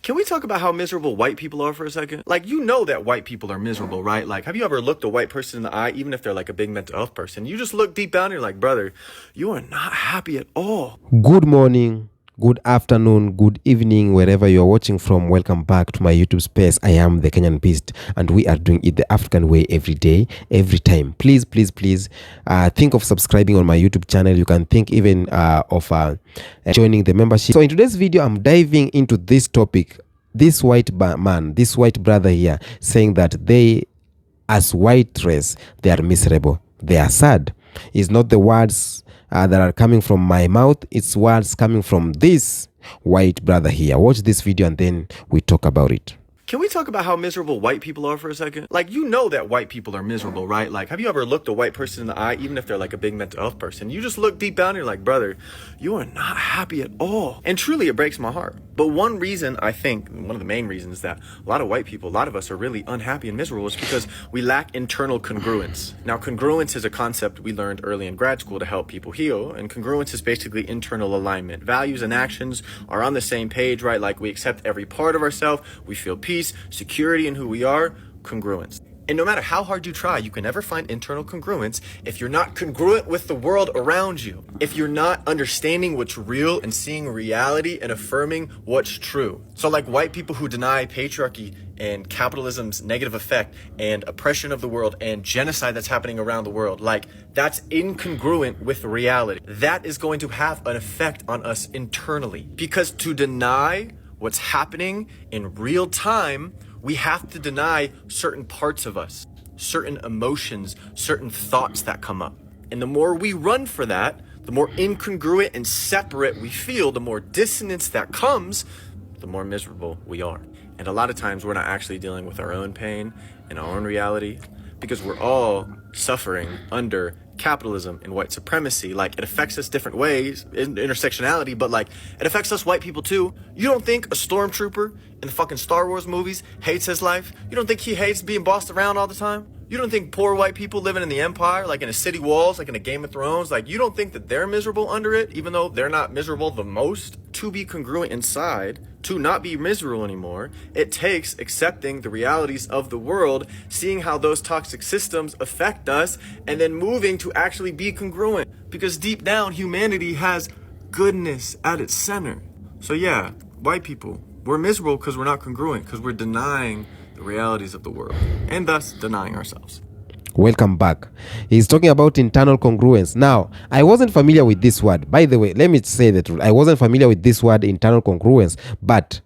Can we talk about how miserable white people are for a second? Like, you know that white people are miserable, right? Like, have you ever looked a white person in the eye, even if they're like a big mental health person? You just look deep down and you're like, brother, you are not happy at all. Good morning, good afternoon, good evening, wherever you're watching from. Welcome back to my YouTube space. I am the Kenyan Beast, and we are doing it the African way every day, every time. Please think of subscribing on my YouTube channel. You can think even of joining the membership. So in today's video, I'm diving into this topic. This white man, this white brother here, saying that they, as white race, they are miserable. They are sad. It's not the words that are coming from my mouth. It's words coming from this white brother here. Watch this video and then we talk about it. Can we talk about how miserable white people are for a second? Like, you know that white people are miserable, right? Like, have you ever looked a white person in the eye, even if they're like a big mental health person? You just look deep down and you're like, brother, you are not happy at all. And truly, it breaks my heart. But one reason, I think, one of the main reasons that a lot of white people, a lot of us are really unhappy and miserable is because we lack internal congruence. Now, congruence is a concept we learned early in grad school to help people heal. And congruence is basically internal alignment. Values and actions are on the same page, right? Like, we accept every part of ourselves. We feel peace, security in who we are, congruence. And no matter how hard you try, you can never find internal congruence if you're not congruent with the world around you. If you're not understanding what's real and seeing reality and affirming what's true. So like white people who deny patriarchy and capitalism's negative effect and oppression of the world and genocide that's happening around the world, like that's incongruent with reality. That is going to have an effect on us internally. Because to deny what's happening in real time, we have to deny certain parts of us, certain emotions, certain thoughts that come up. And the more we run for that, the more incongruent and separate we feel, the more dissonance that comes, the more miserable we are. And a lot of times we're not actually dealing with our own pain and our own reality because we're all suffering under capitalism and white supremacy. Like, it affects us different ways in intersectionality, but like it affects us white people too. You don't think a stormtrooper in the fucking Star Wars movies hates his life? You don't think he hates being bossed around all the time? You don't think poor white people living in the empire, like in a city walls, like in a Game of Thrones, like you don't think that they're miserable under it, even though they're not miserable the most? To be congruent inside, to not be miserable anymore, it takes accepting the realities of the world, seeing how those toxic systems affect us, and then moving to actually be congruent. Because deep down, humanity has goodness at its center. So yeah, white people, we're miserable because we're not congruent, because we're denying the realities of the world, and thus denying ourselves. Welcome back. He's talking about internal congruence. Now, I wasn't familiar with this word. By the way, let me say the truth. I wasn't familiar with this word, internal congruence. But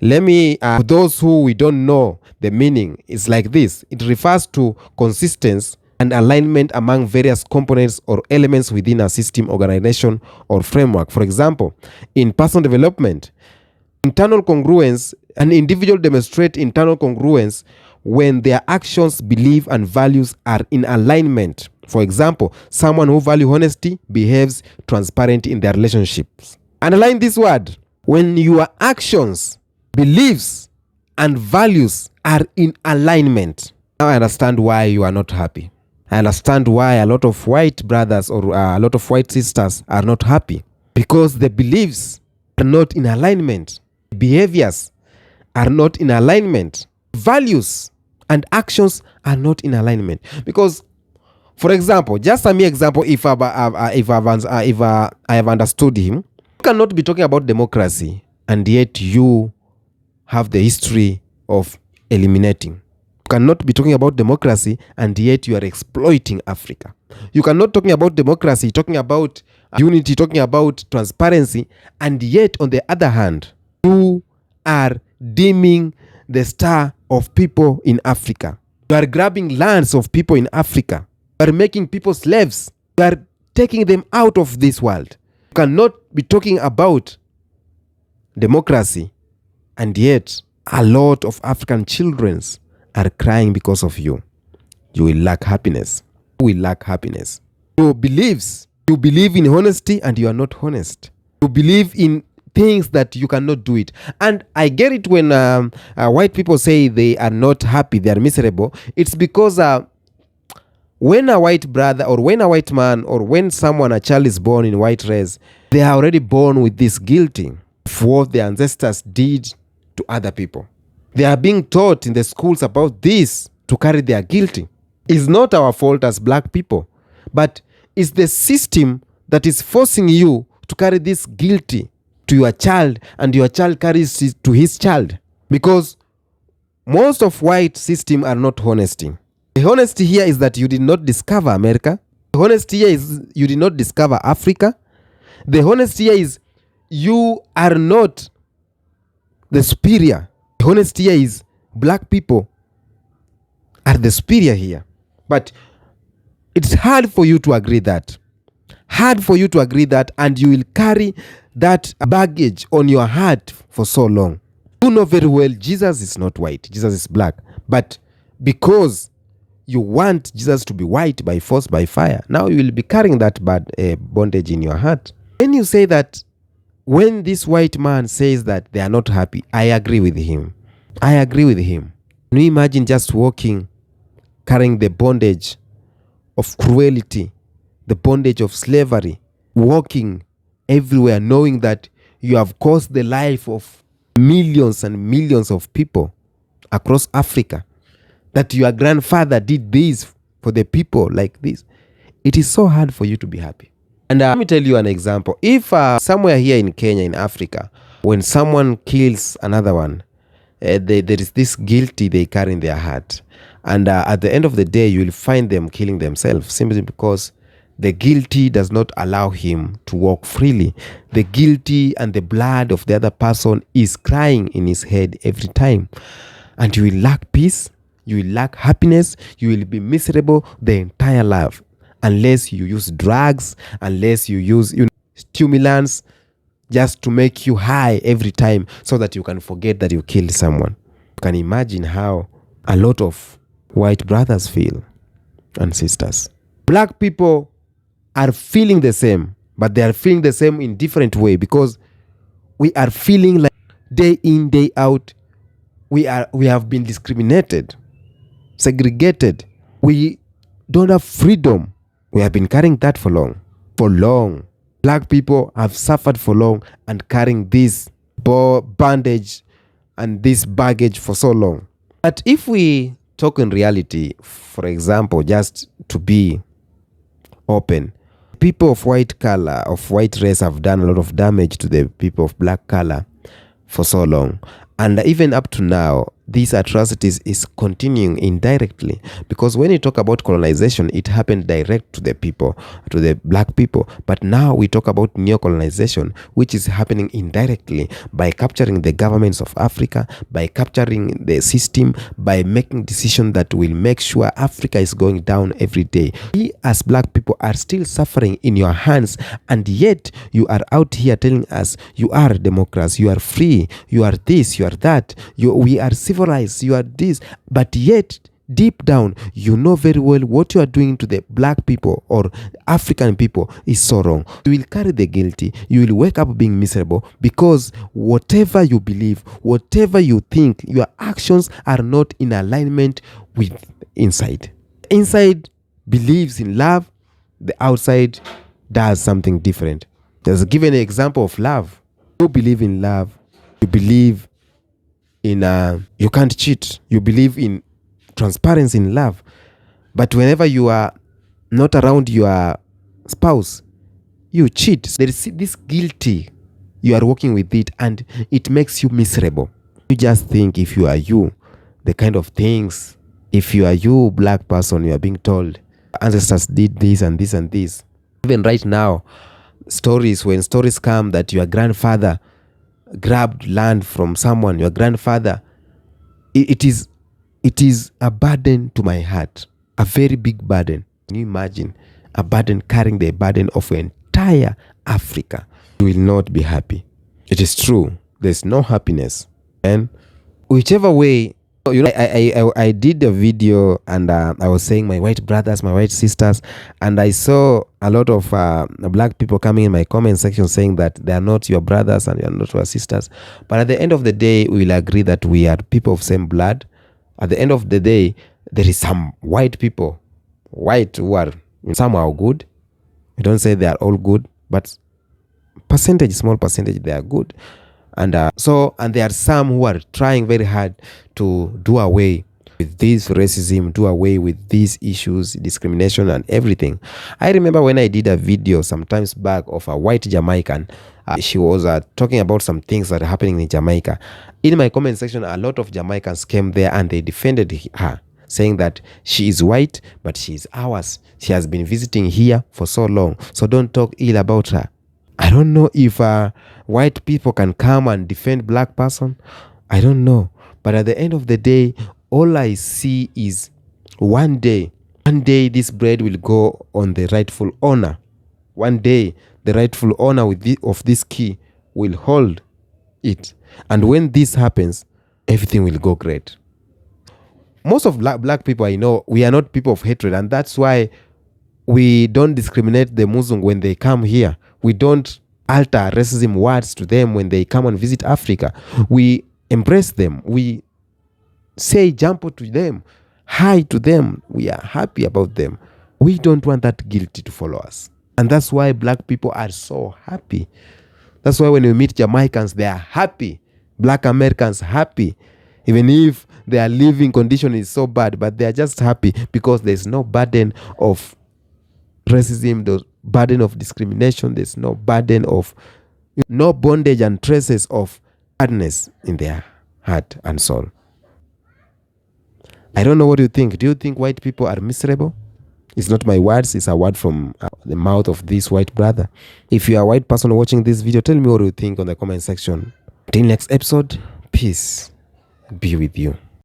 let me, for those who we don't know the meaning, it's like this. It refers to consistency and alignment among various components or elements within a system, organization, or framework. For example, in personal development, internal congruence, an individual demonstrates internal congruence when their actions, beliefs, and values are in alignment. For example, someone who values honesty behaves transparent in their relationships. Underline this word. When your actions, beliefs, and values are in alignment. Now I understand why you are not happy. I understand why a lot of white brothers or a lot of white sisters are not happy. Because the beliefs are not in alignment. Behaviors are not in alignment. Values and actions are not in alignment. Because, for example, just a mere example, if I have understood him, you cannot be talking about democracy and yet you have the history of eliminating. You cannot be talking about democracy and yet you are exploiting Africa. You cannot talking about democracy, talking about unity, talking about transparency, and yet on the other hand, you are dimming the star of people in Africa. You are grabbing lands of people in Africa. You are making people slaves. You are taking them out of this world. You cannot be talking about democracy and yet a lot of African children are crying because of you. You will lack happiness. You will lack happiness. You believe in honesty and you are not honest. You believe in things that you cannot do it. And I get it when white people say they are not happy, they are miserable. It's because when a white brother or when a white man or when a child is born in white race, they are already born with this guilty of what their ancestors did to other people. They are being taught in the schools about this to carry their guilty. It's not our fault as black people, but it's the system that is forcing you to carry this guilty to your child, and your child carries it to his child. Because most of white system are not honesty. The honesty here is that you did not discover America. The honesty here is you did not discover Africa. The honesty here is you are not the superior. The honesty here is black people are the superior here. But it's hard for you to agree that. Hard for you to agree that, and you will carry that baggage on your heart for so long. You know very well Jesus is not white. Jesus is black. But because you want Jesus to be white by force, by fire, now you will be carrying that bondage in your heart. When you say that, when this white man says that they are not happy, I agree with him. I agree with him. Can you imagine just walking, carrying the bondage of cruelty, the bondage of slavery, walking everywhere, knowing that you have caused the life of millions and millions of people across Africa, that your grandfather did this for the people like this? It is so hard for you to be happy. And let me tell you an example. If somewhere here in Kenya, in Africa, when someone kills another one, there is this guilty they carry in their heart. And at the end of the day, you will find them killing themselves simply because the guilty does not allow him to walk freely. The guilty and the blood of the other person is crying in his head every time. And you will lack peace, you will lack happiness, you will be miserable the entire life. Unless you use drugs, unless you use stimulants just to make you high every time so that you can forget that you killed someone. You can imagine how a lot of white brothers feel and sisters. Black people are feeling the same, but they are feeling the same in different way, because we are feeling like day in, day out, we have been discriminated, segregated. We don't have freedom. We have been carrying that for long. For long. Black people have suffered for long and carrying this bandage and this baggage for so long. But if we talk in reality, for example, just to be open, people of white color, of white race, have done a lot of damage to the people of black color for so long. And even up to now, these atrocities is continuing indirectly, because when you talk about colonization, it happened direct to the people, to the black people. But now we talk about neo-colonization, which is happening indirectly by capturing the governments of Africa, by capturing the system, by making decisions that will make sure Africa is going down every day. We as black people are still suffering in your hands, and yet you are out here telling us you are democrats, you are free, you are this, you are that, we are civilized, you are this, but yet deep down you know very well what you are doing to the black people or African people is so wrong. You will carry the guilty, you will wake up being miserable, because whatever you believe, whatever you think, your actions are not in alignment with inside. Inside believes in love, the outside does something different. There's given an example of love. You believe in love, you believe in you can't cheat, you believe in transparency in love, but whenever you are not around your spouse, you cheat. There is this guilty, you are working with it, and it makes you miserable. You just think, if you are you, the kind of things, if you are you, black person, you are being told ancestors did this and this and this. Even right now, when stories come that your grandfather grabbed land from someone, your grandfather, it is a burden to my heart, a very big burden. Can you imagine a burden, carrying the burden of entire Africa? You will not be happy. It is true, there's no happiness. And whichever way, I did a video, and I was saying my white brothers, my white sisters, and I saw a lot of black people coming in my comment section saying that they are not your brothers and you are not your sisters. But at the end of the day, we will agree that we are people of same blood. At the end of the day, there is some white people, who are somehow good. We don't say they are all good, but small percentage, they are good. And there are some who are trying very hard to do away with this racism, do away with these issues, discrimination and everything. I remember when I did a video sometimes back of a white Jamaican. She was talking about some things that are happening in Jamaica. In my comment section, a lot of Jamaicans came there and they defended her, saying that she is white, but she is ours. She has been visiting here for so long, so don't talk ill about her. I don't know if white people can come and defend black person. I don't know. But at the end of the day, all I see is one day this bread will go on the rightful owner. One day, the rightful owner of this key will hold it. And when this happens, everything will go great. Most of black people I know, we are not people of hatred. And that's why we don't discriminate the Muslim when they come here. We don't alter racism words to them when they come and visit Africa. We embrace them. We say jampo to them, hi to them. We are happy about them. We don't want that guilty to follow us. And that's why black people are so happy. That's why when we meet Jamaicans, they are happy. Black Americans happy. Even if their living condition is so bad, but they are just happy because there's no burden of racism, the burden of discrimination. There's no burden of, no bondage and traces of sadness in their heart and soul. I don't know what you think. Do you think white people are miserable? It's not my words. It's a word from the mouth of this white brother. If you are a white person watching this video, tell me what you think on the comment section. Till next episode, peace be with you.